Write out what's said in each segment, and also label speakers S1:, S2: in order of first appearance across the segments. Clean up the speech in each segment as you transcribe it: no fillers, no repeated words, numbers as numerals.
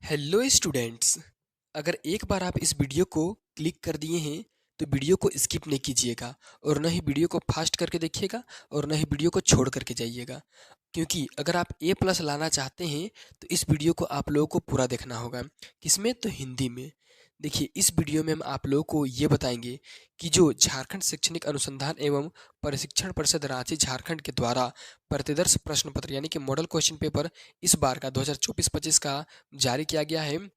S1: Hello students. अगर एक बार आप इस वीडियो को क्लिक कर दिए हैं तो वीडियो को स्किप नहीं कीजिएगा और न ही वीडियो को फास्ट करके देखिएगा और न ही वीडियो को छोड़ करके जाइएगा, क्योंकि अगर आप ए प्लस लाना चाहते हैं तो इस वीडियो को आप लोगों को पूरा देखना होगा। किसमें? तो हिंदी में। देखिए, इस वीडियो में हम आप लोगों को ये बताएंगे कि जो झारखंड शैक्षणिक अनुसंधान एवं प्रशिक्षण परिषद रांची झारखंड के द्वारा प्रतिदर्श प्रश्न पत्र यानी कि मॉडल क्वेश्चन पेपर इस बार का 2024-25 का जारी किया गया है,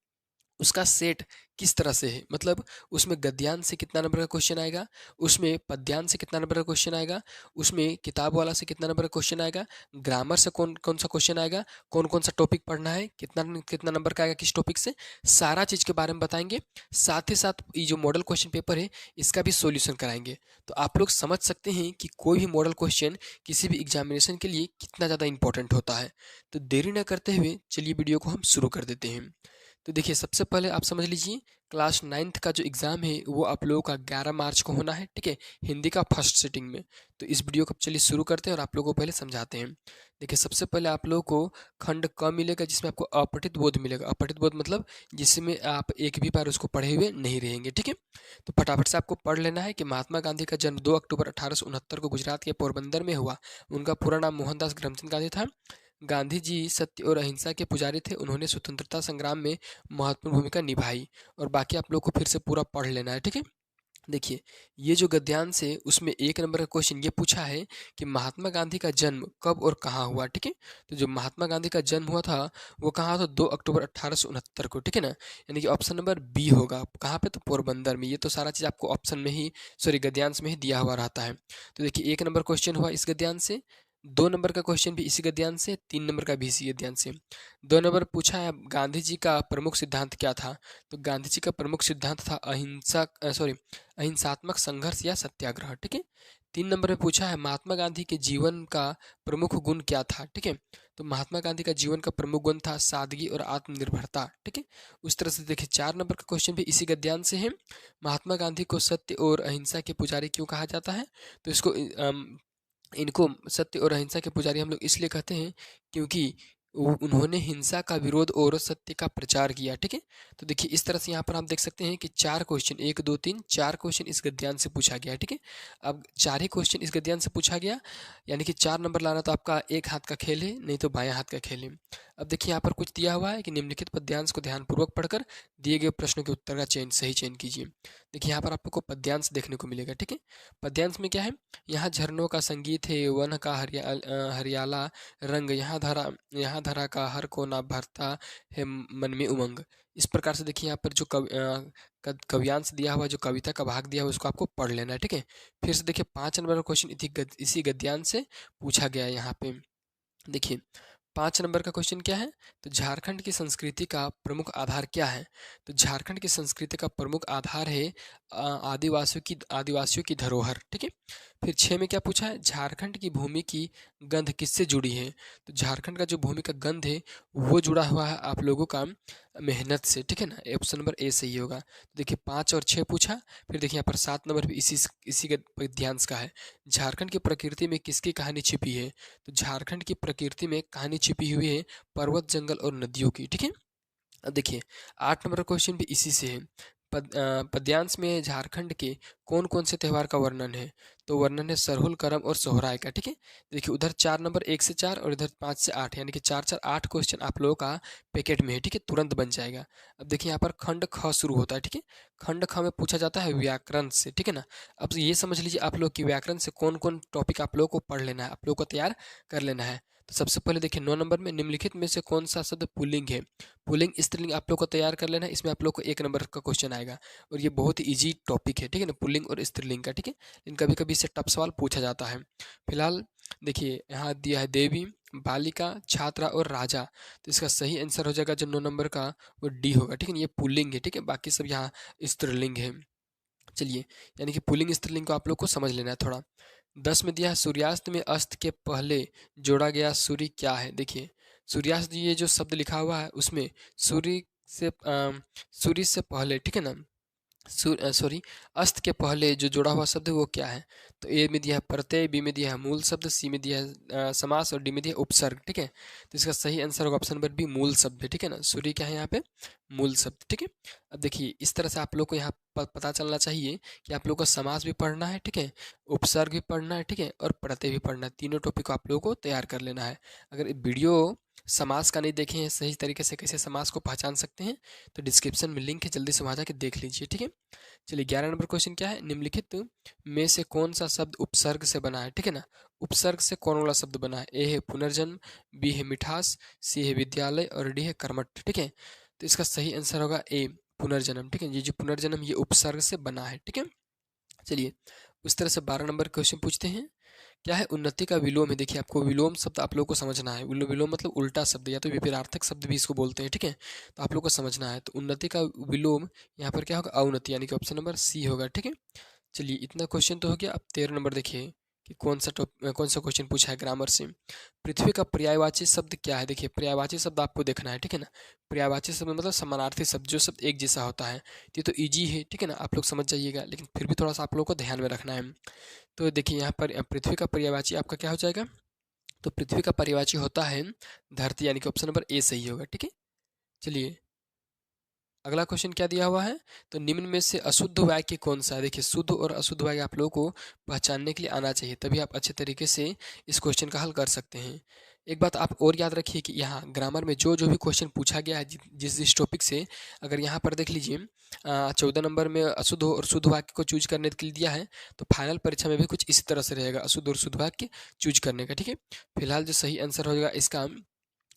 S1: उसका सेट किस तरह से है। मतलब उसमें गद्यांश से कितना नंबर का क्वेश्चन आएगा, उसमें पद्यांश से कितना नंबर का क्वेश्चन आएगा, उसमें किताब वाला से कितना नंबर का क्वेश्चन आएगा, ग्रामर से कौन कौन सा क्वेश्चन आएगा, कौन कौन सा टॉपिक पढ़ना है, कितना कितना नंबर का आएगा किस टॉपिक से, सारा चीज़ के बारे में बताएंगे। साथ ही साथ ये जो मॉडल क्वेश्चन पेपर है इसका भी सॉल्यूशन कराएंगे। तो आप लोग समझ सकते हैं कि कोई भी मॉडल क्वेश्चन किसी भी एग्जामिनेशन के लिए कितना ज़्यादा इंपॉर्टेंट होता है। तो देरी न करते हुए चलिए वीडियो को हम शुरू कर देते हैं। तो देखिए, सबसे पहले आप समझ लीजिए, क्लास 9th का जो एग्ज़ाम है वो आप लोगों का 11 मार्च को होना है, ठीक है, हिंदी का फर्स्ट सिटिंग में। तो इस वीडियो को चलिए शुरू करते हैं और आप लोगों को पहले समझाते हैं। देखिए, सबसे पहले आप लोगों को खंड क मिलेगा जिसमें आपको अपठित बोध मिलेगा। अपठित बोध मतलब जिसमें आप एक भी बार उसको पढ़े हुए नहीं रहेंगे, ठीक है। तो फटाफट से आपको पढ़ लेना है कि महात्मा गांधी का जन्म 2 अक्टूबर 1869 को गुजरात के पोरबंदर में हुआ। उनका पूरा नाम मोहनदास करमचंद गांधी था। गांधी जी सत्य और अहिंसा के पुजारी थे। उन्होंने स्वतंत्रता संग्राम में महत्वपूर्ण भूमिका निभाई। और बाकी आप लोग को फिर से पूरा पढ़ लेना है, ठीक है। देखिए, ये जो गद्यांश है उसमें एक नंबर का क्वेश्चन ये पूछा है कि महात्मा गांधी का जन्म कब और कहाँ हुआ, ठीक है। तो जो महात्मा गांधी का जन्म हुआ था वो कहाँ था? 2 अक्टूबर 1869 को, ठीक है ना। यानी कि ऑप्शन नंबर बी होगा। कहाँ पे? तो पोरबंदर में। ये तो सारा चीज़ आपको ऑप्शन में ही, सॉरी, गद्यांश में ही दिया हुआ रहता है। तो देखिए, एक नंबर क्वेश्चन हुआ इस गद्यांश से। 2 नंबर का क्वेश्चन भी इसी गद्यांश से, 3 नंबर का भी इसी गद्यांश से। 2 नंबर पूछा है गांधी जी का प्रमुख सिद्धांत क्या था। तो गांधी जी का प्रमुख सिद्धांत था अहिंसा, सॉरी, अहिंसात्मक संघर्ष या सत्याग्रह, ठीक है। 3 नंबर में पूछा है महात्मा गांधी के जीवन का प्रमुख गुण क्या था, ठीक है। तो महात्मा गांधी का जीवन का प्रमुख गुण था सादगी और आत्मनिर्भरता, ठीक है। उस तरह से देखिए, 4 नंबर का क्वेश्चन भी इसी गद्यांश से है। महात्मा गांधी को सत्य और अहिंसा के पुजारी क्यों कहा जाता है? तो इनको सत्य और अहिंसा के पुजारी हम लोग इसलिए कहते हैं क्योंकि उन्होंने हिंसा का विरोध और सत्य का प्रचार किया, ठीक है। तो देखिए, इस तरह से यहाँ पर आप देख सकते हैं कि 4 क्वेश्चन, 1 2 3 4 क्वेश्चन इस गद्यांश से पूछा गया है, ठीक है। अब 4 ही क्वेश्चन इस गद्यांश से पूछा गया, यानी कि 4 नंबर लाना तो आपका एक हाथ का खेल है, नहीं तो बायां हाथ का खेल है। अब देखिए, यहाँ पर कुछ दिया हुआ है कि निम्नलिखित पद्यांश को ध्यानपूर्वक पढ़कर दिए गए प्रश्नों के उत्तर का सही चयन कीजिए। देखिए, यहाँ पर आपको पद्यांश देखने को मिलेगा, ठीक है। पद्यांश में क्या है? यहाँ झरनों का संगीत है, वन का हरियाला रंग, यहाँ धरा का हर कोना भरता है मन में उमंग। इस प्रकार से देखिए, यहाँ पर जो कव्यांश दिया हुआ, जो कविता का भाग दिया हुआ, उसको आपको पढ़ लेना है, ठीक है। फिर से देखिए, 5 नंबर का क्वेश्चन इसी गद्यांश से पूछा गया है यहाँ पे। देखिए, 5 नंबर का क्वेश्चन क्या है? तो झारखंड की संस्कृति का प्रमुख आधार क्या है? तो झारखंड की संस्कृति का प्रमुख आधार है आदिवासियों की धरोहर, ठीक है। फिर 6 में क्या पूछा है? झारखंड की भूमि की गंध किससे जुड़ी है? तो झारखंड का जो भूमि का गंध है वो जुड़ा हुआ है आप लोगों का मेहनत से, ठीक है ना। ऑप्शन नंबर ए सही होगा। तो देखिए, 5 और 6 पूछा। फिर देखिए, यहाँ पर 7 नंबर भी इसी गद्यांश का है। झारखंड की प्रकृति में किसकी कहानी छिपी है? तो झारखंड की प्रकृति में कहानी छिपी हुई है पर्वत, जंगल और नदियों की, ठीक है। अब देखिए, 8 नंबर क्वेश्चन भी इसी से है। पद्यांश में झारखंड के कौन कौन से त्योहार का वर्णन है? तो वर्णन है सरहुल, करम और सोहराय का, ठीक है। देखिए, उधर 4 नंबर 1 से 4 और इधर 5 से 8, यानी कि 4 4 8 क्वेश्चन आप लोगों का पैकेट में है, ठीक है, तुरंत बन जाएगा। अब देखिए, यहाँ पर खंड ख शुरू होता है, ठीक है। खंड ख में पूछा जाता है व्याकरण से, ठीक है ना। अब ये समझ लीजिए आप लोग की व्याकरण से कौन कौन टॉपिक आप लोगों को पढ़ लेना है, आप लोगों को तैयार कर लेना है। तो सबसे पहले देखिए, 9 नंबर में निम्नलिखित में से कौन सा शब्द पुल्लिंग है? पुल्लिंग स्त्रीलिंग आप लोग को तैयार कर लेना है। इसमें आप लोग को 1 नंबर का क्वेश्चन आएगा और ये बहुत ही इजी टॉपिक है, ठीक है ना, पुल्लिंग और स्त्रीलिंग का, ठीक है। लेकिन कभी कभी इससे टफ सवाल पूछा जाता है। फिलहाल देखिए, यहाँ दिया है देवी, बालिका, छात्रा और राजा। तो इसका सही आंसर हो जाएगा जो 9 नंबर का, वो डी होगा, ठीक है। ये पुल्लिंग है, ठीक है, बाकी सब यहाँ स्त्रीलिंग है। चलिए, यानी कि पुल्लिंग स्त्रीलिंग को आप लोग को समझ लेना है थोड़ा। 10 में दिया है सूर्यास्त में अस्त के पहले जोड़ा गया सूर्य क्या है? देखिए, सूर्यास्त, ये जो शब्द लिखा हुआ है उसमें सूर्य से सूर्य से पहले, ठीक है ना, सॉरी, अस्त के पहले जो जुड़ा हुआ शब्द है वो क्या है? तो ए में दिया है प्रत्यय, बी में दिया है मूल शब्द, सी में दिया है समास और डी में दिया है उपसर्ग। ठीक है, तो इसका सही आंसर होगा ऑप्शन नंबर बी, मूल शब्द है। ठीक है ना, सूर्य क्या है यहाँ पे? मूल शब्द। ठीक है, अब देखिए इस तरह से आप लोग को यहाँ पता चलना चाहिए कि आप लोग को समास भी पढ़ना है, ठीक है, उपसर्ग भी पढ़ना है, ठीक है, और प्रत्यय भी पढ़ना है। तीनों टॉपिक को आप लोगों को तैयार कर लेना है। अगर वीडियो समास का नहीं देखे हैं, सही तरीके से कैसे समास को पहचान सकते हैं, तो डिस्क्रिप्शन में लिंक है, जल्दी से वहाँ जाके देख लीजिए। ठीक है, चलिए 11 नंबर क्वेश्चन क्या है? निम्नलिखित में से कौन सा शब्द उपसर्ग से बना है? ठीक है ना, उपसर्ग से कौन वाला शब्द बना है? ए है पुनर्जन्म, बी है मिठास, सी है विद्यालय और डी है कर्मठ। ठीक है, तो इसका सही आंसर होगा ए, पुनर्जन्म। ठीक है, ये जो पुनर्जन्म ये उपसर्ग से बना है। ठीक है, चलिए उस तरह से 12 नंबर क्वेश्चन पूछते हैं। क्या है? उन्नति का विलोम है। देखिए आपको विलोम शब्द आप लोग को समझना है। विलोम मतलब उल्टा शब्द या तो विपरीतार्थक शब्द भी इसको बोलते हैं। ठीक है, तो आप लोग को समझना है। तो उन्नति का विलोम यहाँ पर क्या होगा? अवनति, यानी कि ऑप्शन नंबर सी होगा। ठीक है, चलिए इतना क्वेश्चन तो हो गया। अब 13 नंबर देखिए कि कौन सा क्वेश्चन पूछा है ग्रामर से। पृथ्वी का पर्यायवाची शब्द क्या है? देखिए पर्यायवाची शब्द आपको देखना है। ठीक है ना, पर्यायवाची शब्द मतलब समानार्थी शब्द, जो शब्द एक जैसा होता है। ये तो इजी है, ठीक है ना, आप लोग समझ जाइएगा, लेकिन फिर भी थोड़ा सा आप लोग को ध्यान में रखना है। तो देखिए यहाँ पर पृथ्वी का पर्यायवाची आपका क्या हो जाएगा? तो पृथ्वी का पर्यायवाची होता है धरती, यानी कि ऑप्शन नंबर ए सही होगा। ठीक है, चलिए अगला क्वेश्चन क्या दिया हुआ है? तो निम्न में से अशुद्ध वाक्य कौन सा है? देखिए शुद्ध और अशुद्ध वाक्य आप लोगों को पहचानने के लिए आना चाहिए, तभी आप अच्छे तरीके से इस क्वेश्चन का हल कर सकते हैं। एक बात आप और याद रखिए कि यहाँ ग्रामर में जो जो भी क्वेश्चन पूछा गया है जिस जिस टॉपिक से, अगर यहाँ पर देख लीजिए 14 नंबर में अशुद्ध और शुद्ध वाक्य को चूज करने के लिए दिया है, तो फाइनल परीक्षा में भी कुछ इसी तरह से रहेगा, अशुद्ध और शुद्ध वाक्य चूज करने का। ठीक है, फिलहाल जो सही आंसर हो जाएगा इसका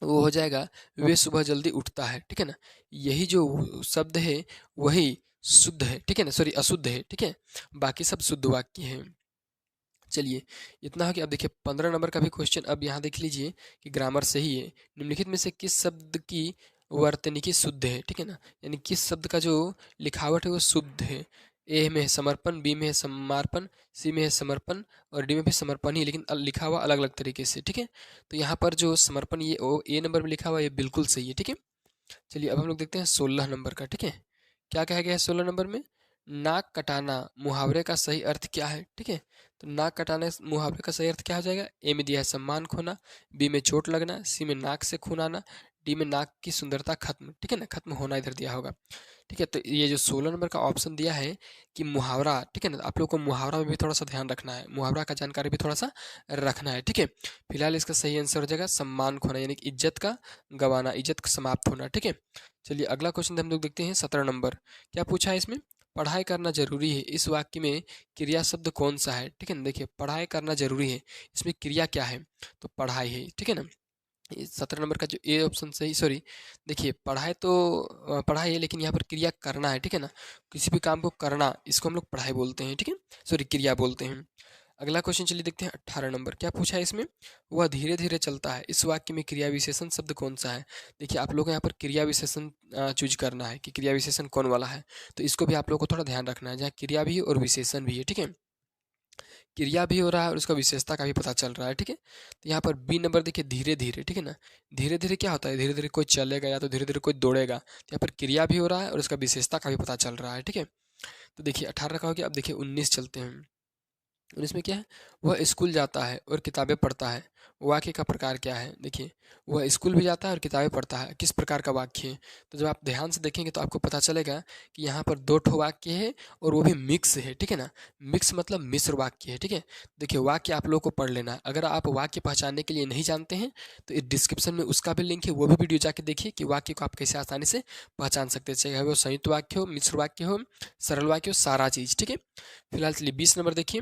S1: वो हो जाएगा वे सुबह जल्दी उठता है। ठीक है ना, यही जो शब्द है वही शुद्ध है। ठीक है ना, सॉरी अशुद्ध है। ठीक है, बाकी सब शुद्ध वाक्य हैं। चलिए इतना हो कि अब देखिए 15 नंबर का भी क्वेश्चन अब यहाँ देख लीजिए कि ग्रामर से ही है। निम्नलिखित में से किस शब्द की वर्तनिकी शुद्ध है? ठीक है ना, यानी किस शब्द का जो लिखावट है वो शुद्ध है। ए में है समर्पण, बी में है समार्पण, सी में है समर्पण और डी में भी समर्पण ही, लेकिन लिखा हुआ अलग अलग तरीके से। ठीक है, तो यहाँ पर जो समर्पण ये ए नंबर में लिखा हुआ है ये बिल्कुल सही है। ठीक है, चलिए अब हम लोग देखते हैं 16 नंबर का। ठीक है, क्या कहा गया है 16 नंबर में? नाक कटाना मुहावरे का सही अर्थ क्या है? ठीक है, तो नाक कटाने मुहावरे का सही अर्थ क्या हो जाएगा? ए में दिया है सम्मान खोना, बी में चोट लगना, सी में नाक से खून आना, डी में नाक की सुंदरता खत्म। ठीक है ना, खत्म होना इधर दिया होगा। ठीक है, तो ये जो 16 नंबर का ऑप्शन दिया है कि मुहावरा, ठीक है ना, आप लोग को मुहावरा में भी थोड़ा सा ध्यान रखना है, मुहावरा का जानकारी भी थोड़ा सा रखना है। ठीक है, फिलहाल इसका सही आंसर हो जाएगा सम्मान खोना, यानी कि इज्जत का गंवाना, इज्जत का समाप्त होना। ठीक है, चलिए अगला क्वेश्चन हम लोग देखते हैं 17 नंबर। क्या पूछा है इसमें? पढ़ाई करना जरूरी है, इस वाक्य में क्रिया शब्द कौन सा है? ठीक है ना, देखिए पढ़ाई करना जरूरी है, इसमें क्रिया क्या है? तो पढ़ाई है। ठीक है ना, 17 नंबर का जो ए ऑप्शन सही, सॉरी देखिए पढ़ाई तो पढ़ाई है, लेकिन यहाँ पर क्रिया करना है। ठीक है ना, किसी भी काम को करना, इसको हम लोग पढ़ाई बोलते हैं। ठीक है, सॉरी क्रिया बोलते हैं। अगला क्वेश्चन चलिए देखते हैं 18 नंबर। क्या पूछा है इसमें? वह धीरे धीरे चलता है, इस वाक्य में क्रिया विशेषण शब्द कौन सा है? देखिए आप लोग को यहाँ पर क्रिया विशेषण चूज करना है कि क्रिया विशेषण कौन वाला है, तो इसको भी आप लोग को थोड़ा ध्यान रखना है, जहाँ क्रिया भी है और विशेषण भी है। ठीक है, क्रिया भी हो रहा है और उसका विशेषता का भी पता चल रहा है। ठीक है, तो यहाँ पर बी नंबर देखिए धीरे धीरे। ठीक है ना, धीरे धीरे क्या होता है? धीरे धीरे कोई चलेगा या तो धीरे धीरे कोई दौड़ेगा, तो यहाँ पर क्रिया भी हो रहा है और उसका विशेषता का भी पता चल रहा है। ठीक है, तो देखिए 18 का हो गया। अब देखिए 19 चलते हैं। 19 में क्या है? वह स्कूल जाता है और किताबें पढ़ता है, वाक्य का प्रकार क्या है? देखिए वह स्कूल भी जाता है और किताबें पढ़ता है, किस प्रकार का वाक्य है? तो जब आप ध्यान से देखेंगे तो आपको पता चलेगा कि यहाँ पर दो ठो वाक्य है और वो भी मिक्स है। ठीक है ना, मिक्स मतलब मिश्र वाक्य है। ठीक है, देखिए वाक्य आप लोग को पढ़ लेना है। अगर आप वाक्य पहचानने के लिए नहीं जानते हैं तो इस डिस्क्रिप्शन में उसका भी लिंक है, वो भी वीडियो जाके देखिए कि वाक्य को आप कैसे आसानी से पहचान सकते हैं, चाहे वो संयुक्त वाक्य हो, मिश्र वाक्य हो, सरल वाक्य हो, सारा चीज़। ठीक है, फिलहाल चलिए 20 नंबर देखिए।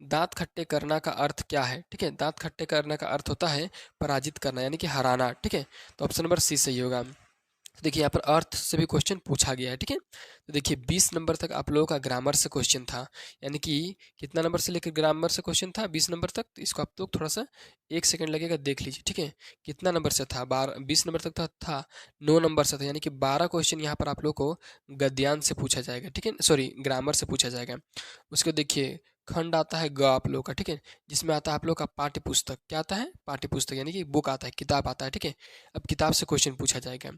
S1: दांत खट्टे करना का अर्थ क्या है? ठीक है, दांत खट्टे करने का अर्थ होता है पराजित करना, यानी कि हराना। ठीक है, तो ऑप्शन नंबर सी सही होगा। तो देखिए यहाँ पर अर्थ से भी क्वेश्चन पूछा गया है। ठीक है, तो देखिए 20 नंबर तक आप लोगों का ग्रामर से क्वेश्चन था, यानी कि कितना नंबर से लेकर ग्रामर से क्वेश्चन था? 20 नंबर तक। तो इसको आप लोग थोड़ा सा 1 सेकंड लगेगा देख लीजिए। ठीक है, कितना नंबर से था? 20 नंबर तक था 9 नंबर से था, यानी कि 12 क्वेश्चन यहाँ पर आप लोग को गद्यांश से पूछा जाएगा। ठीक है, सॉरी ग्रामर से पूछा जाएगा। उसको देखिए खंड आता है ग आप लोग का, ठीक है, जिसमें आता है आप लोग का पाठ्य पुस्तक। क्या आता है? पाठ्य पुस्तक, यानी कि बुक आता है, किताब आता है, ठीक है। अब किताब से क्वेश्चन पूछा जाएगा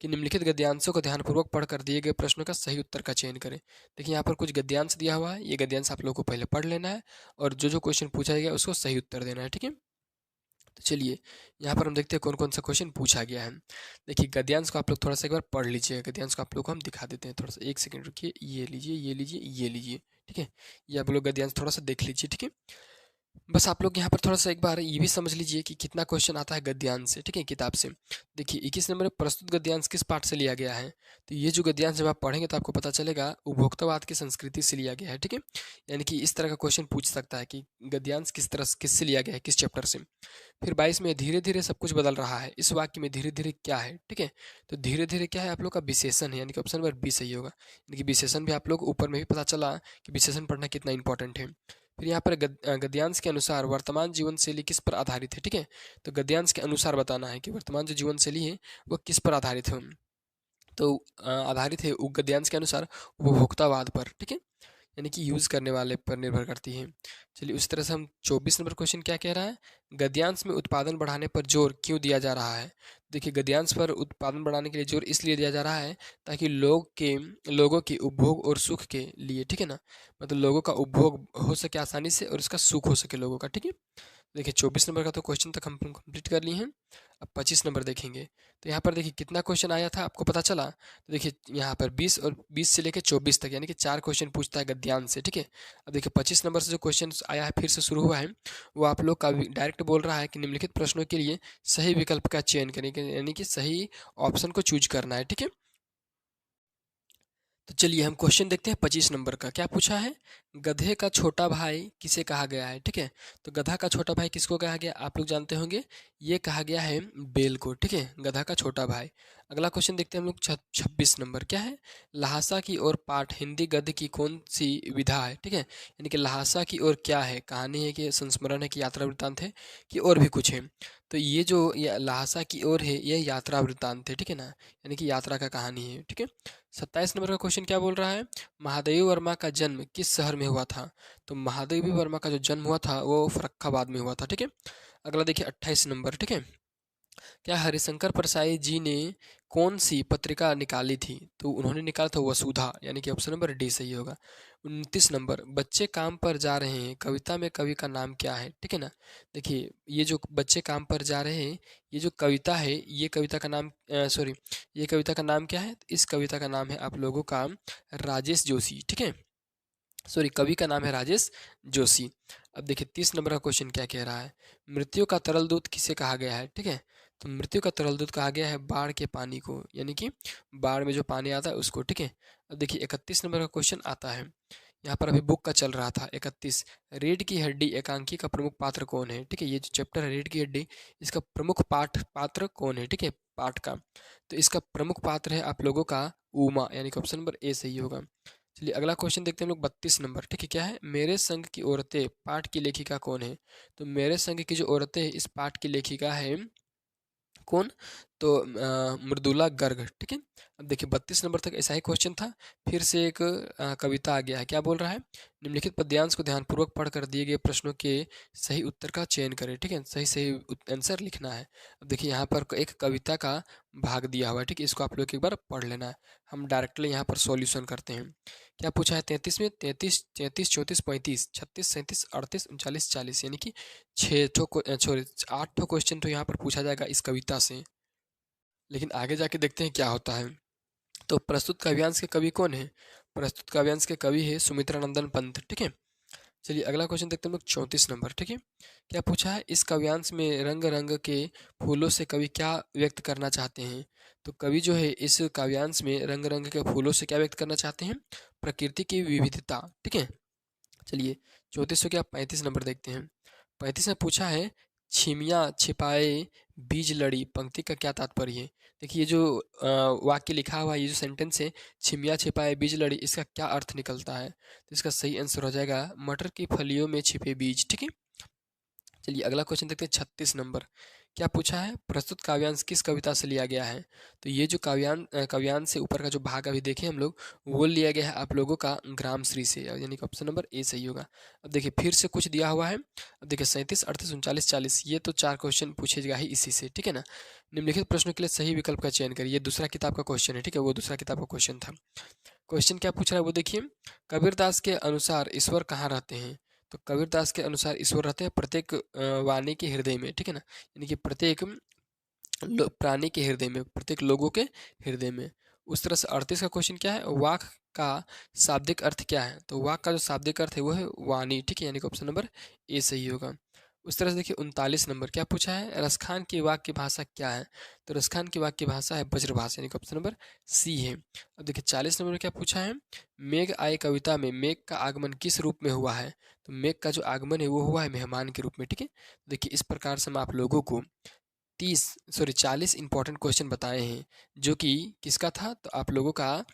S1: कि निम्नलिखित गद्यांशों को ध्यानपूर्वक पढ़कर दिए गए प्रश्नों का सही उत्तर का चयन करें। देखिए यहाँ पर कुछ गद्यांश दिया हुआ है, ये गद्यांश आप लोग को पहले पढ़ लेना है और जो जो क्वेश्चन पूछा जाएगा उसको सही उत्तर देना है, ठीक है। तो चलिए यहाँ पर हम देखते हैं कौन कौन सा क्वेश्चन पूछा गया है। देखिए गद्यांश को आप लोग थोड़ा सा एक बार पढ़ लीजिए, गद्यांश को आप लोग को हम दिखा देते हैं, थोड़ा सा एक सेकंड रुकिए, ये लीजिए, ये लीजिए, ये लीजिए, ठीक है। ये आप लोग गद्यांश थोड़ा सा देख लीजिए, ठीक है। बस आप लोग यहाँ पर थोड़ा सा एक बार ये भी समझ लीजिए कि कितना क्वेश्चन आता है गद्यांश से, ठीक है, किताब से। देखिए 21 नंबर में प्रस्तुत गद्यांश किस पाठ से लिया गया है? तो ये जो गद्यांश जब आप पढ़ेंगे तो आपको पता चलेगा उपभोक्तावाद की संस्कृति से लिया गया है, ठीक है। यानी कि इस तरह का क्वेश्चन पूछ सकता है कि गद्यांश किस तरह किससे लिया गया है, किस चैप्टर से। फिर 22 में धीरे धीरे सब कुछ बदल रहा है, इस वाक्य में धीरे धीरे क्या है, ठीक है। तो धीरे धीरे क्या है आप लोग का? विशेषण है, यानी कि ऑप्शन नंबर बी सही होगा। यानी कि विशेषण भी आप लोग ऊपर में भी पता चला कि विशेषण पढ़ना कितना इंपॉर्टेंट है। फिर यहाँ पर गद्यांश के अनुसार वर्तमान जीवन शैली किस पर आधारित है, ठीक है। तो गद्यांश के अनुसार बताना है कि वर्तमान जो जीवन शैली है वो किस पर आधारित है। तो आधारित है गद्यांश के अनुसार उपभोक्तावाद पर, ठीक है, यानी कि यूज़ करने वाले पर निर्भर करती है। चलिए उस तरह से हम 24 नंबर क्वेश्चन क्या कह रहा है? गद्यांश में उत्पादन बढ़ाने पर जोर क्यों दिया जा रहा है? देखिए गद्यांश पर उत्पादन बढ़ाने के लिए जोर इसलिए दिया जा रहा है ताकि लोगों के उपभोग और सुख के लिए, ठीक है ना, मतलब लोगों का उपभोग हो सके आसानी से और उसका सुख हो सके लोगों का, ठीक है। देखिए 24 नंबर का तो क्वेश्चन तक हम कंप्लीट कर लिए हैं। अब 25 नंबर देखेंगे। तो यहाँ पर देखिए कितना क्वेश्चन आया था आपको पता चला? तो देखिए यहाँ पर 20 और 20 से लेकर 24 तक, यानी कि 4 क्वेश्चन पूछता है गद्यांश से, ठीक है। अब देखिए 25 नंबर से जो क्वेश्चन आया है फिर से शुरू हुआ है, वो आप लोग का डायरेक्ट बोल रहा है कि निम्नलिखित प्रश्नों के लिए सही विकल्प का चयन करें, यानी कि सही ऑप्शन को चूज करना है, ठीक है। तो चलिए हम क्वेश्चन देखते हैं 25 नंबर का। क्या पूछा है? गधे का छोटा भाई किसे कहा गया है, ठीक है। तो गधा का छोटा भाई किसको कहा गया? आप लोग जानते होंगे, ये कहा गया है बेल को, ठीक है, गधा का छोटा भाई। अगला क्वेश्चन देखते हैं हम लोग 26 नंबर। क्या है? लहासा की ओर पाठ हिंदी गद्य की कौन सी विधा है, ठीक है। यानी कि लहासा की ओर क्या है? कहानी है कि संस्मरण है कि यात्रा वृत्तांत है कि और भी कुछ है? तो ये जो लहासा की ओर है ये यात्रा वृत्तांत है, ठीक है ना, यानी कि यात्रा का कहानी है, ठीक है। 27 नंबर का क्वेश्चन क्या बोल रहा है? महादेवी वर्मा का जन्म किस शहर में हुआ था? तो महादेवी वर्मा का जो जन्म हुआ था वो फर्रुखाबाद में हुआ था, ठीक है। अगला देखिए 28 नंबर, ठीक है। क्या हरिशंकर परसाई जी ने कौन सी पत्रिका निकाली थी? तो उन्होंने निकाला था वसुधा, यानी कि ऑप्शन नंबर डी सही होगा। 29 नंबर, बच्चे काम पर जा रहे हैं, कविता में कवि का नाम क्या है, ठीक है ना। देखिए ये जो बच्चे काम पर जा रहे हैं, ये जो कविता है, ये कविता का नाम सॉरी, ये कविता का नाम क्या है? इस कविता का नाम है आप लोगों का राजेश जोशी, ठीक है। सॉरी, कवि का नाम है राजेश जोशी। अब देखिए 30 नंबर का क्वेश्चन क्या कह रहा है? मृत्यु का तरल दूत किसे कहा गया है, ठीक है। तो मृत्यु का तरल दूत कहा गया है बाढ़ के पानी को, यानी कि बाढ़ में जो पानी आता है उसको, ठीक है। अब देखिए 31 नंबर का क्वेश्चन आता है, यहाँ पर अभी बुक का चल रहा था 31। रीढ़ की हड्डी एकांकी का प्रमुख पात्र कौन है, ठीक है। ये जो चैप्टर है रीढ़ की हड्डी, इसका प्रमुख पात्र कौन है, ठीक है, पाठ का। तो इसका प्रमुख पात्र है आप लोगों का उमा, यानी कि ऑप्शन नंबर ए सही होगा। चलिए अगला क्वेश्चन देखते हैं हम लोग 32 नंबर, ठीक है। क्या है? मेरे संग की औरतें पाठ की लेखिका कौन है? तो मेरे संग की जो औरतें हैं इस पाठ की लेखिका है कौन? तो मृदुला गर्ग, ठीक है। अब देखिए 32 नंबर तक ऐसा ही क्वेश्चन था। फिर से एक कविता आ गया है। क्या बोल रहा है? निम्नलिखित पद्यांश को ध्यानपूर्वक पढ़कर दिए गए प्रश्नों के सही उत्तर का चयन करें, ठीक है, सही सही आंसर लिखना है। अब देखिए यहाँ पर एक कविता का भाग दिया हुआ है, ठीक है, इसको आप लोग एक बार पढ़ लेना है। हम डायरेक्टली यहाँ पर सॉल्यूशन करते हैं। क्या पूछा है 33 में? 33, 34, 34, 35, 36, 37, 38, 39, 40, यानी कि 8 ठो क्वेश्चन तो यहाँ पर पूछा जाएगा इस कविता से। लेकिन आगे जाके देखते हैं क्या होता है। तो प्रस्तुत काव्यांश के कवि कौन है? प्रस्तुत काव्यांश के कवि है सुमित्रानंदन पंत, ठीक है। चलिए अगला क्वेश्चन देखते हैं हम लोग 34 नंबर, ठीक है। क्या पूछा है? इस काव्यांश में रंग रंग के फूलों से कवि क्या व्यक्त करना चाहते हैं? तो कवि जो है इस काव्यांश में रंग रंग के फूलों से क्या व्यक्त करना चाहते हैं? प्रकृति की विविधता, ठीक है। चलिए 34 हो गया, 35 नंबर देखते हैं। 35 में पूछा है छिमिया छिपाए बीज लड़ी पंक्ति का क्या तात्पर्य है? देखिए ये जो वाक्य लिखा हुआ है, ये जो सेंटेंस है, छिमिया छिपाए बीज लड़ी, इसका क्या अर्थ निकलता है? तो इसका सही आंसर हो जाएगा मटर की फलियों में छिपे बीज, ठीक है। चलिए अगला क्वेश्चन देखते हैं 36 नंबर। क्या पूछा है, प्रस्तुत काव्यांश किस कविता से लिया गया है। तो ये जो काव्यांश से ऊपर का जो भाग अभी देखे हम लोग, वो लिया गया है आप लोगों का ग्राम श्री से, यानी कि ऑप्शन नंबर ए सही होगा। अब देखिए फिर से कुछ दिया हुआ है। अब देखिए 37, 38, 39, 40, ये तो 4 क्वेश्चन पूछेगा ही इसी से, ठीक है ना। निम्नलिखित प्रश्नों के लिए सही विकल्प का चयन करिए। ये दूसरा किताब का क्वेश्चन है, ठीक है, वो दूसरा किताब का क्वेश्चन था। क्वेश्चन क्या पूछ रहा है वो देखिए, कबीरदास के अनुसार ईश्वर कहाँ रहते हैं। तो कबीरदास के अनुसार ईश्वर रहते हैं प्रत्येक वाणी के हृदय में, ठीक है ना, यानी कि प्रत्येक प्राणी के हृदय में, प्रत्येक लोगों के हृदय में। उस तरह से 38 का क्वेश्चन क्या है, वाक का शाब्दिक अर्थ क्या है। तो वाक का जो शाब्दिक अर्थ है वो है वाणी, ठीक है, यानी कि ऑप्शन नंबर ए सही होगा। उस तरह से देखिए 39 नंबर क्या पूछा है, रसखान की वाक्य की भाषा क्या है। तो रसखान की वाक्य की भाषा है ब्रजभाषा, यानी कि ऑप्शन नंबर सी है। अब देखिए 40 नंबर में क्या पूछा है, मेघ आए कविता में मेघ का आगमन किस रूप में हुआ है। तो मेघ का जो आगमन है वो हुआ है मेहमान के रूप में, ठीक है। देखिए इस प्रकार से मैं आप लोगों को 40 इंपॉर्टेंट क्वेश्चन बताए हैं, जो कि किसका था, तो आप लोगों का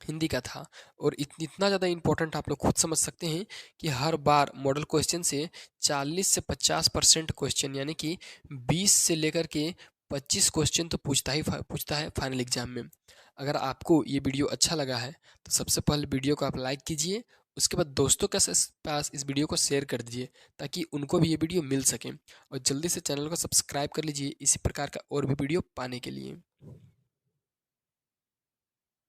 S1: हिंदी का था। और इतना ज़्यादा इंपॉर्टेंट आप लोग खुद समझ सकते हैं कि हर बार मॉडल क्वेश्चन से 40 से 50% क्वेश्चन, यानी कि 20 से लेकर के 25 क्वेश्चन तो पूछता है फाइनल एग्जाम में। अगर आपको ये वीडियो अच्छा लगा है तो सबसे पहले वीडियो को आप लाइक कीजिए, उसके बाद दोस्तों के पास इस वीडियो को शेयर कर दीजिए ताकि उनको भी ये वीडियो मिल सके, और जल्दी से चैनल को सब्सक्राइब कर लीजिए इसी प्रकार का और भी वीडियो पाने के लिए।